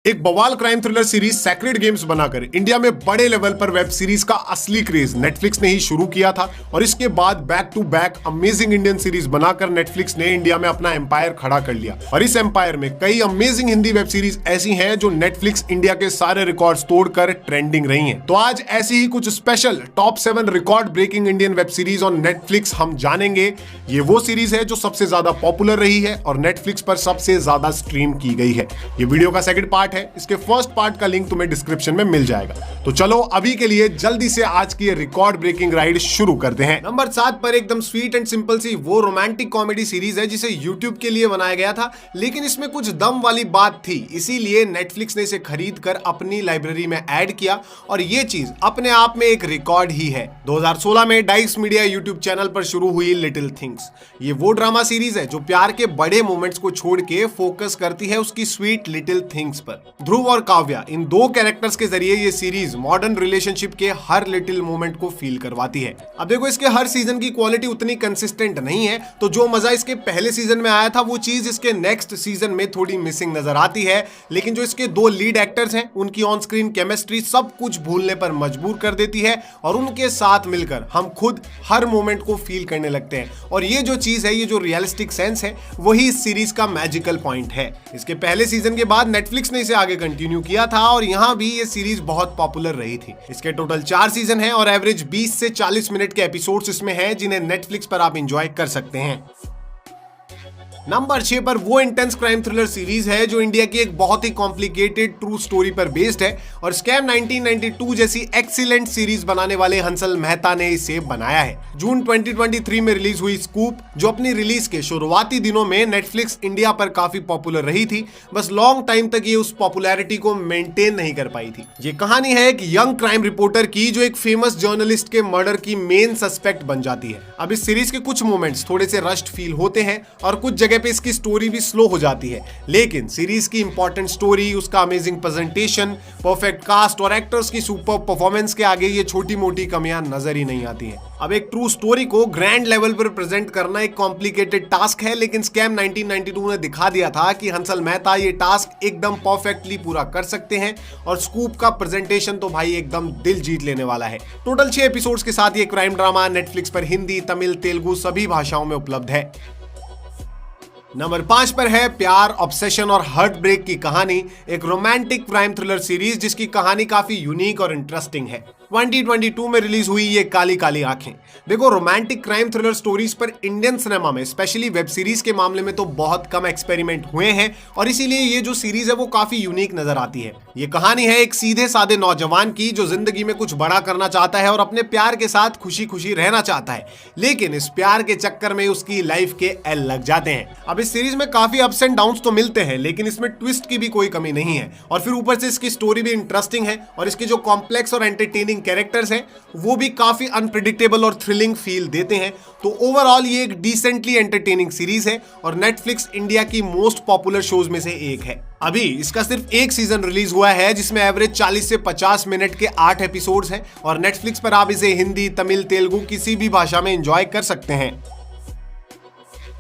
एक बवाल crime thriller series sacred games बनाकर इंडिया में बड़े लेवल पर वेब सीरीज का असली क्रेज नेटफ्लिक्स ने ही शुरू किया था और इसके बाद back to back amazing Indian series बनाकर नेटफ्लिक्स ने इंडिया में अपना एम्पायर खड़ा कर लिया। और इस एम्पायर में कई अमेजिंग हिंदी वेब सीरीज ऐसी हैं जो नेटफ्लिक्स इंडिया के सारे रिकॉर्ड्स तोड़कर ट्रेंडिंग रही हैं। तो आज ऐसी ही कुछ special top 7 record breaking Indian web series on Netflix हम जानेंगे। ये वो सीरीज है जो सबसे ज्यादा पॉपुलर रही है और नेटफ्लिक्स पर सबसे ज्यादा स्ट्रीम की गई है। ये वीडियो का सेकंड पार्ट है, इसके फर्स्ट पार्ट का लिंक तुम्हें डिस्क्रिप्शन में मिल जाएगा। तो चलो अभी के लिए जल्दी से आज की रिकॉर्ड ब्रेकिंग राइड शुरू करते हैं। नंबर 7 पर एकदम स्वीट एंड सिंपल सी वो रोमांटिक कॉमेडी सीरीज है जिसे यूट्यूब के लिए बनाया गया था, लेकिन इसमें कुछ दम वाली बात थी, इसीलिए नेटफ्लिक्स ने इसे खरीद कर अपनी लाइब्रेरी में ऐड किया और ये चीज अपने आप में एक रिकॉर्ड ही है। 2016 में डाइस मीडिया यूट्यूब चैनल पर शुरू हुई लिटिल थिंग्स। ये वो ड्रामा सीरीज है जो प्यार के बड़े मोमेंट्स को छोड़ के फोकस करती है उसकी स्वीट लिटिल थिंग्स पर। ध्रुव और काव्या इन दो कैरेक्टर्स के जरिए ये सीरीज मॉडर्न रिलेशनशिप के हर लिटिल मोमेंट को फील करवाती है। अब देखो, इसके हर सीजन की क्वालिटी उतनी कंसिस्टेंट नहीं है, तो जो मजा इसके पहले सीजन में आया था वो चीज इसके नेक्स्ट सीजन में थोड़ी मिसिंग नजर आती है। लेकिन जो इसके दो लीड एक्टर्स हैं उनकी ऑन स्क्रीन केमिस्ट्री सब कुछ भूलने पर मजबूर कर देती है और उनके साथ मिलकर हम खुद हर मोमेंट को फील करने लगते हैं। और ये जो चीज है, ये जो रियलिस्टिक सेंस है, वही इस सीरीज का मैजिकल पॉइंट है। इसके पहले सीजन के बाद नेटफ्लिक्स ने इसे आगे कंटिन्यू किया था और यहां भी ये सीरीज बहुत पॉपुलर रही थी। इसके टोटल 4 सीजन हैं और एवरेज 20 से 40 मिनट के एपिसोड्स इसमें हैं जिन्हें नेटफ्लिक्स पर आप एंजॉय कर सकते हैं। नंबर 6 पर वो इंटेंस क्राइम थ्रिलर सीरीज है जो इंडिया की एक बहुत ही कॉम्प्लिकेटेड ट्रू स्टोरी पर बेस्ड है और स्कैम 1992 जैसी एक्सीलेंट सीरीज बनाने वाले हंसल मेहता ने इसे बनाया है। जून 2023 में रिलीज हुई स्कूप, जो अपनी रिलीज के शुरुआती दिनों में नेटफ्लिक्स इंडिया पर काफी पॉपुलर रही थी, बस लॉन्ग टाइम तक ये उस पॉपुलैरिटी को मेंटेन नहीं कर पाई थी। ये कहानी है एक यंग क्राइम रिपोर्टर की जो एक फेमस जर्नलिस्ट के मर्डर की मेन सस्पेक्ट बन जाती है। अब इस सीरीज के कुछ मोमेंट्स थोड़े से रश्ड फील होते हैं और कुछ जगह पे इसकी स्टोरी भी स्लो हो जाती है, लेकिन सीरीज की इंपॉर्टेंट स्टोरी, उसका अमेजिंग प्रेजेंटेशन, परफेक्ट कास्ट और एक्टर्स की सुपर परफॉर्मेंस के आगे ये छोटी मोटी कमियां नजर ही नहीं आती हैं। अब एक ट्रू स्टोरी को ग्रैंड लेवल पर प्रेजेंट करना एक कॉम्प्लिकेटेड टास्क है, लेकिन स्कैम 1992 ने दिखा दिया था कि हंसल मेहता ये टास्क एकदम परफेक्टली पूरा कर सकते हैं और स्कूप का प्रेजेंटेशन तो भाई एकदम दिल जीत लेने वाला है। टोटल 6 एपिसोड्स के साथ ये क्राइम ड्रामा नेटफ्लिक्स पर हिंदी, तमिल, तेलुगु सभी भाषाओं में उपलब्ध है। नंबर 5 पर है प्यार, ऑब्सेशन और हार्ट ब्रेक की कहानी, एक रोमांटिक क्राइम थ्रिलर सीरीज जिसकी कहानी काफी यूनिक और इंटरेस्टिंग है। 2022 में रिलीज हुई ये काली काली आंखें। देखो, रोमांटिक क्राइम थ्रिलर स्टोरीज पर इंडियन सिनेमा में स्पेशली वेब सीरीज के मामले में तो बहुत कम एक्सपेरिमेंट हुए हैं और इसीलिए ये जो सीरीज है वो काफी यूनिक नजर आती है। ये कहानी है एक सीधे साधे नौजवान की जो जिंदगी में कुछ बड़ा करना चाहता है और अपने प्यार के साथ खुशी खुशी रहना चाहता है, लेकिन इस प्यार के चक्कर में उसकी लाइफ के एल लग जाते हैं। अब इस सीरीज में काफी अप्स एंड डाउन्स तो मिलते हैं, लेकिन इसमें ट्विस्ट की भी कोई कमी नहीं है और फिर ऊपर से इसकी स्टोरी भी इंटरेस्टिंग है और इसके जो कॉम्प्लेक्स और एंटरटेनिंग कैरेक्टर्स हैं वो भी काफी अनप्रेडिक्टेबल और थ्रिलिंग फील देते हैं। तो ओवरऑल ये एक डिसेंटली एंटरटेनिंग सीरीज है और नेटफ्लिक्स इंडिया की मोस्ट पॉपुलर शोज में से एक है। अभी इसका सिर्फ एक सीजन रिलीज हुआ है जिसमें एवरेज 40 से 50 मिनट के 8 एपिसोड्स हैं और नेटफ्लिक्स पर आप इसे हिंदी, तमिल, तेलुगु किसी भी भाषा में एंजॉय कर सकते हैं।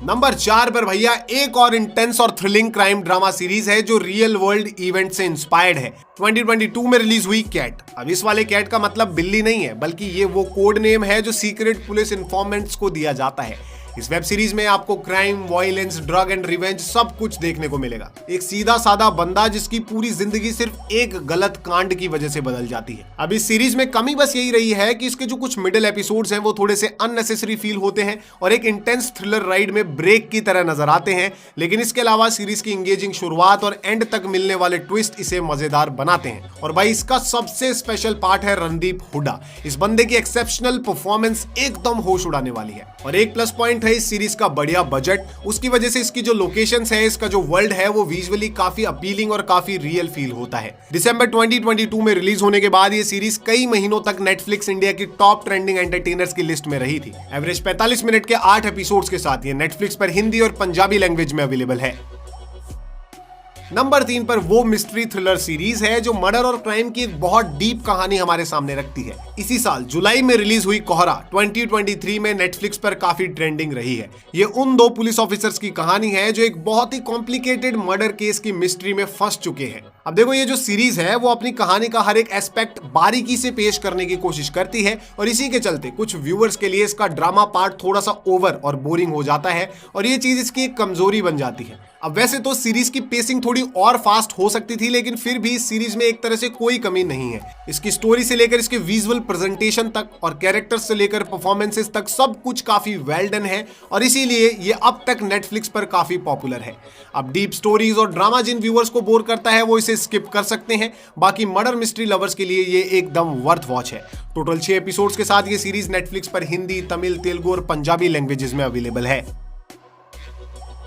नंबर 4 पर भैया एक और इंटेंस और थ्रिलिंग क्राइम ड्रामा सीरीज है जो रियल वर्ल्ड इवेंट से इंस्पायर्ड है। 2022 में रिलीज हुई कैट। अब इस वाले कैट का मतलब बिल्ली नहीं है, बल्कि ये वो कोड नेम है जो सीक्रेट पुलिस इन्फॉर्मेंट्स को दिया जाता है। इस वेब सीरीज में आपको crime, violence, drug and revenge सब कुछ देखने को मिलेगा। एक सीधा साधा बंदा जिसकी पूरी जिंदगी सिर्फ एक गलत कांड की वजह से बदल जाती है। अब इस सीरीज में कमी बस यही रही है कि इसके जो कुछ मिडिल एपिसोड्स हैं वो थोड़े से अननेसेसरी फील होते हैं और एक इंटेंस थ्रिलर राइड में ब्रेक की तरह नजर आते हैं, लेकिन इसके अलावा सीरीज की इंगेजिंग शुरुआत और एंड तक मिलने वाले ट्विस्ट इसे मजेदार बनाते हैं। और भाई इसका सबसे स्पेशल पार्ट है रणदीप हुड्डा। इस बंदे की एक्सेप्शनल परफॉर्मेंस एकदम होश उड़ाने वाली है और एक प्लस पॉइंट है इस सीरीज का बढ़िया बजट। उसकी वजह से इसकी जो लोकेशंस है, इसका जो वर्ल्ड है वो विजुअली काफी अपीलिंग और काफी रियल फील होता है। दिसंबर 2022 में रिलीज होने के बाद ये सीरीज कई महीनों तक नेटफ्लिक्स इंडिया की टॉप ट्रेंडिंग एंटरटेनर्स की लिस्ट में रही थी। एवरेज 45 मिनट के 8 एपिसोड्स के साथ ये नेटफ्लिक्स पर हिंदी और पंजाबी लैंग्वेज में अवेलेबल है। नंबर 3 पर वो मिस्ट्री थ्रिलर सीरीज है जो मर्डर और क्राइम की एक बहुत डीप कहानी हमारे सामने रखती है। इसी साल जुलाई में रिलीज हुई कोहरा 2023 में नेटफ्लिक्स पर काफी ट्रेंडिंग रही है। ये उन दो पुलिस ऑफिसर्स की कहानी है जो एक बहुत ही कॉम्प्लिकेटेड मर्डर केस की मिस्ट्री में फंस चुके हैं। अब देखो, ये जो सीरीज है वो अपनी कहानी का हर एक एस्पेक्ट बारीकी से पेश करने की कोशिश करती है और इसी के चलते कुछ व्यूअर्स के लिए इसका ड्रामा पार्ट थोड़ा सा ओवर और बोरिंग हो जाता है और ये चीज इसकी एक कमजोरी बन जाती है। अब वैसे तो सीरीज की पेसिंग थोड़ी और फास्ट हो सकती थी, लेकिन फिर भी इस सीरीज में एक तरह से कोई कमी नहीं है। इसकी स्टोरी से लेकर इसके विजुअल प्रेजेंटेशन तक और कैरेक्टर्स से लेकर परफॉर्मेंसेस तक सब कुछ काफी वेल डन है और इसीलिए ये अब तक नेटफ्लिक्स पर काफी पॉपुलर है। अब डीप स्टोरीज और ड्रामा जिन व्यूअर्स को बोर करता है वो इसे स्किप कर सकते हैं। बाकी मर्डर मिस्ट्री लवर्स के लिए ये एकदम वर्थ वॉच है। टोटल 6 एपिसोड्स के साथ ये सीरीज नेटफ्लिक्स पर हिंदी, तमिल, तेलुगु और पंजाबी लैंग्वेजेस में अवेलेबल है।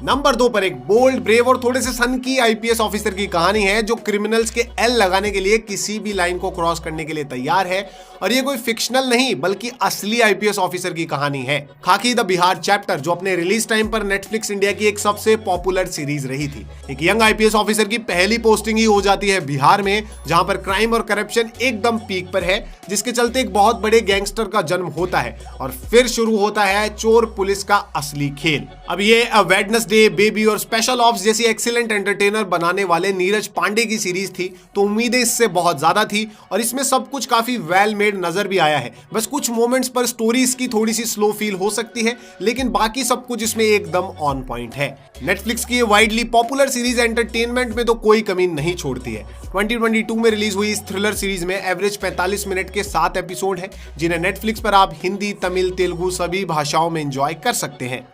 नंबर 2 पर एक बोल्ड, ब्रेव और थोड़े से सनकी आईपीएस ऑफिसर की कहानी है जो क्रिमिनल्स के एल लगाने के लिए किसी भी लाइन को क्रॉस करने के लिए तैयार है। और ये कोई फिक्शनल नहीं बल्कि असली आईपीएस ऑफिसर की कहानी है। खाकी द बिहार चैप्टर, जो अपने रिलीज टाइम पर नेटफ्लिक्स इंडिया की एक सबसे पॉपुलर सीरीज रही थी। एक यंग आईपीएस ऑफिसर की पहली पोस्टिंग ही हो जाती है बिहार में, जहां पर क्राइम और करप्शन एकदम पीक पर है, जिसके चलते एक बहुत बड़े गैंगस्टर का जन्म होता है और फिर शुरू होता है चोर पुलिस का असली खेल। अब ये वेडनेसडे, बेबी और स्पेशल ऑप्स जैसी एक्सीलेंट एंटरटेनर बनाने वाले नीरज पांडे की सीरीज थी, तो उम्मीदें इससे बहुत ज्यादा थी और इसमें सब कुछ काफी वेल मेड नजर भी आया है। बस कुछ मोमेंट्स पर स्टोरी इसकी थोड़ी सी स्लो फील हो सकती है, लेकिन बाकी सब कुछ इसमें एकदम ऑन पॉइंट है। नेटफ्लिक्स की ये वाइडली पॉपुलर सीरीज एंटरटेनमेंट में तो कोई कमी नहीं छोड़ती है। 2022 में रिलीज हुई इस थ्रिलर सीरीज में एवरेज 45 मिनट के 7 एपिसोड हैं, जिन्हें नेटफ्लिक्स पर आप हिंदी, तमिल, तेलुगु सभी भाषाओं में एंजॉय कर सकते हैं।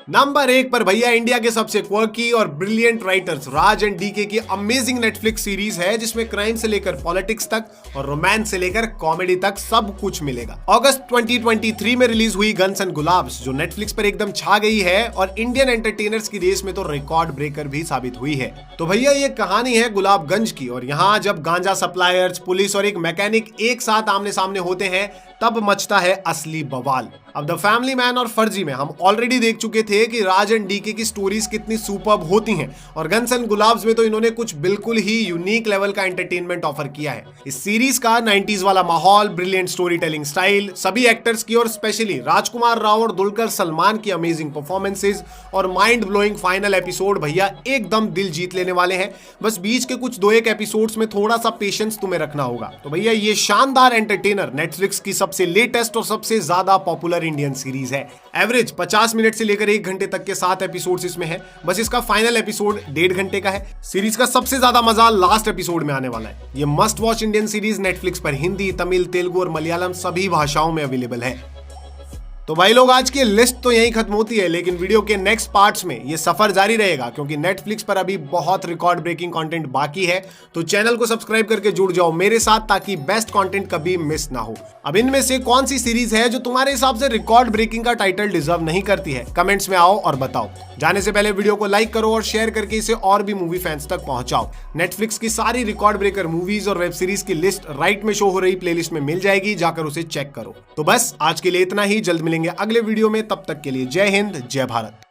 नंबर 1 पर भैया इंडिया के सबसे क्वर्की और brilliant writers Raj and DK की अमेजिंग नेटफ्लिक्स सीरीज है, जिसमें क्राइम से लेकर पॉलिटिक्स तक और रोमांस से लेकर कॉमेडी तक सब कुछ मिलेगा। अगस्त 2023 में रिलीज हुई गन्स एंड गुलाब्स, जो नेटफ्लिक्स पर एकदम छा गई है और इंडियन एंटरटेनर्स की रेस में तो रिकॉर्ड ब्रेकर भी साबित हुई है। तो भैया ये कहानी है गुलाबगंज की, और यहाँ जब गांजा सप्लायर्स, पुलिस और एक मैकेनिक एक साथ आमने सामने होते हैं तब मचता है असली बवाल। अब द फैमिली मैन और फर्जी में हम ऑलरेडी देख चुके थे कि राज एंड डीके की स्टोरीज कितनी सुपर्ब होती हैं, और गन्स एंड गुलाब्स में तो इन्होंने कुछ बिल्कुल ही यूनिक लेवल का एंटरटेनमेंट ऑफर किया है। इस सीरीज का 90s वाला माहौल, ब्रिलियंट स्टोरी टेलिंग स्टाइल, सभी एक्टर्स की और स्पेशली राजकुमार राव और दुलकर सलमान की अमेजिंग परफॉर्मेंसेज और माइंड ब्लोइंग फाइनल एपिसोड भैया एकदम दिल जीत लेने वाले हैं। बस बीच के कुछ 2-1 एपिसोड्स में थोड़ा सा पेशेंस तुम्हें रखना होगा। तो भैया ये शानदार एंटरटेनर नेटफ्लिक्स की सबसे लेटेस्ट और सबसे ज्यादा पॉपुलर इंडियन सीरीज है। एवरेज 50 मिनट से लेकर 1 घंटे तक के 7 एपिसोड्स इसमें है। बस इसका फाइनल एपिसोड 1.5 घंटे का है। सीरीज का सबसे ज्यादा मजा लास्ट एपिसोड में आने वाला है। ये must watch Indian series Netflix पर हिंदी, तमिल, तेलुगु और मलयालम सभी भाषाओं में अवेलेबल है। तो भाई लोग, आज की लिस्ट तो यहीं खत्म होती है, लेकिन वीडियो के नेक्स्ट पार्ट्स में ये सफर जारी रहेगा, क्योंकि नेटफ्लिक्स पर अभी बहुत रिकॉर्ड ब्रेकिंग कंटेंट बाकी है। तो चैनल को सब्सक्राइब करके जुड़ जाओ मेरे साथ, ताकि बेस्ट कंटेंट कभी मिस ना हो। अब इनमें से कौन सी सीरीज है जो तुम्हारे हिसाब से रिकॉर्ड ब्रेकिंग का टाइटल डिजर्व नहीं करती है, कमेंट्स में आओ और बताओ। जाने से पहले वीडियो को लाइक करो और शेयर करके इसे और भी मूवी फैंस तक पहुंचाओ। नेटफ्लिक्स की सारी रिकॉर्ड ब्रेकर मूवीज और वेब सीरीज की लिस्ट राइट में शो हो रही प्लेलिस्ट में मिल जाएगी, जाकर उसे चेक करो। तो बस आज के लिए इतना ही, जल्द मिलेंगे अगले वीडियो में। तब तक के लिए जय हिंद, जय भारत।